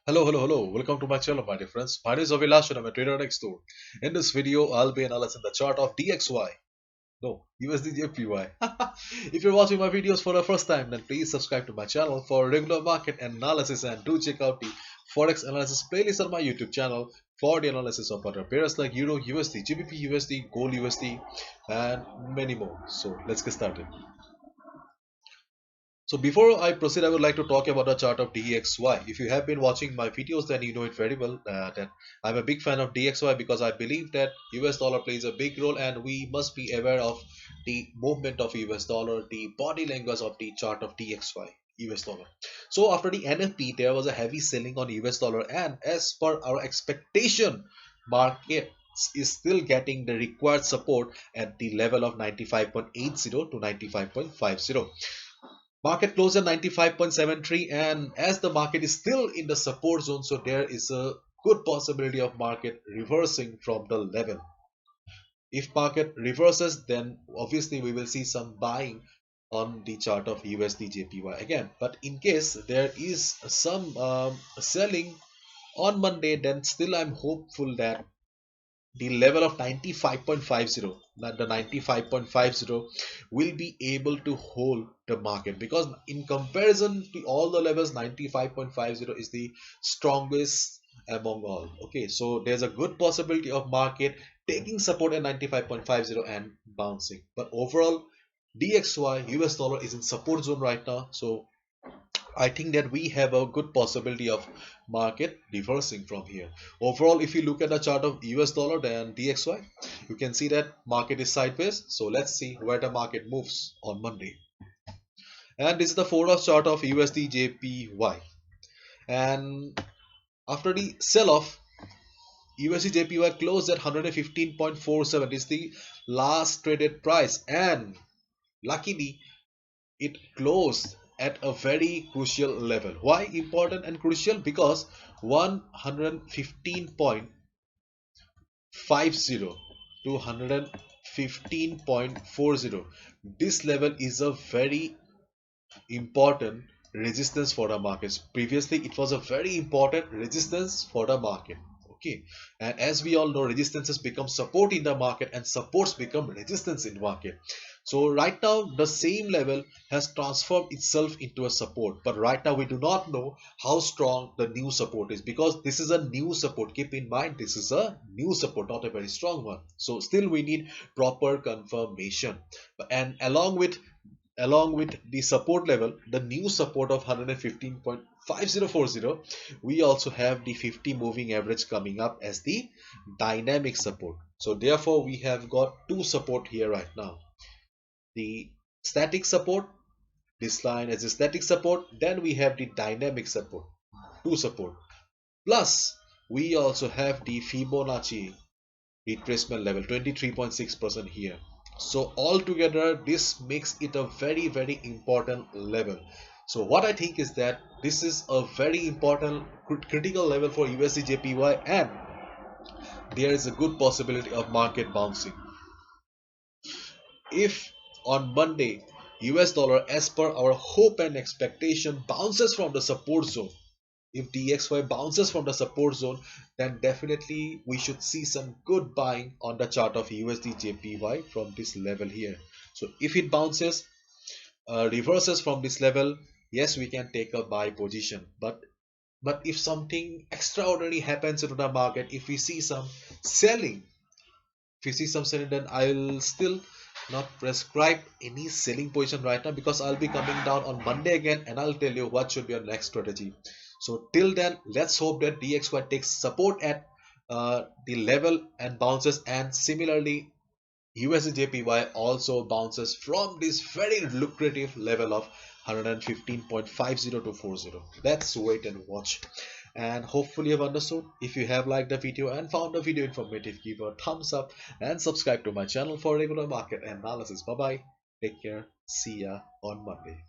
Hello. Welcome to my channel, my dear friends. My name is Avilash and I'm a trader next door. In this video, I'll be analyzing the chart of DXY. No, USD JPY. If you're watching my videos for the first time, then please subscribe to my channel for regular market analysis and do check out the Forex analysis playlist on my YouTube channel for the analysis of other pairs like Euro, USD, GBP, USD, Gold USD, and many more. So let's get started. So before I proceed, I would like to talk about the chart of DXY. If you have been watching my videos, then you know it very well that I'm a big fan of DXY because I believe that US dollar plays a big role and we must be aware of the movement of US dollar, the body language of the chart of DXY. US dollar. So after the NFP, there was a heavy selling on US dollar, and as per our expectation, market is still getting the required support at the level of 95.80 to 95.50. Market closed at 95.73, and as the market is still in the support zone, so there is a good possibility of market reversing from the level. If market reverses, then obviously we will see some buying on the chart of USD JPY again. But in case there is some selling on Monday, then still I'm hopeful that the level of 95.50, that the 95.50 will be able to hold the market, because in comparison to all the levels, 95.50 is the strongest among all. Okay, so there's a good possibility of market taking support at 95.50 and bouncing. But overall, DXY US dollar is in support zone right now, so I think that we have a good possibility of market reversing from here. Overall, if you look at the chart of US dollar and DXY, you can see that market is sideways. So let's see where the market moves on Monday. And this is the 4-hour chart of USD JPY. And after the sell-off, USD JPY closed at 115.47. This is the last traded price, and luckily it closed at a very crucial level. Why important and crucial? Because 115.50 to 115.40, this level is a very important resistance for the markets. Previously it was a very important resistance for the market. Okay, and as we all know, resistances become support in the market and supports become resistance in market. So right now the same level has transformed itself into a support, but right now we do not know how strong the new support is, because this is a new support. Keep in mind, this is a new support, not a very strong one. So still we need proper confirmation, and along with the support level, the new support of 115.5040, we also have the 50 moving average coming up as the dynamic support. So therefore we have got two support here right now. The static support, this line as a static support, then we have the dynamic support, two support. Plus we also have the Fibonacci retracement level 23.6% here. So altogether this makes it a very important level. So what I think is that this is a very important critical level for USD JPY, and there is a good possibility of market bouncing. If on Monday US dollar, as per our hope and expectation, bounces from the support zone, if DXY bounces from the support zone, then definitely we should see some good buying on the chart of USD JPY from this level here. So if it bounces, reverses from this level, yes, we can take a buy position. But if something extraordinary happens into the market, if we see some selling, then I'll still not prescribe any selling position right now, because I'll be coming down on Monday again and I'll tell you what should be our next strategy. So till then, let's hope that DXY takes support at the level and bounces, and similarly USD JPY also bounces from this very lucrative level of 115.50 to 40. Let's wait and watch. And hopefully you've understood. If you have liked the video and found the video informative, give a thumbs up and subscribe to my channel for regular market analysis. Bye bye. Take care. See ya on Monday.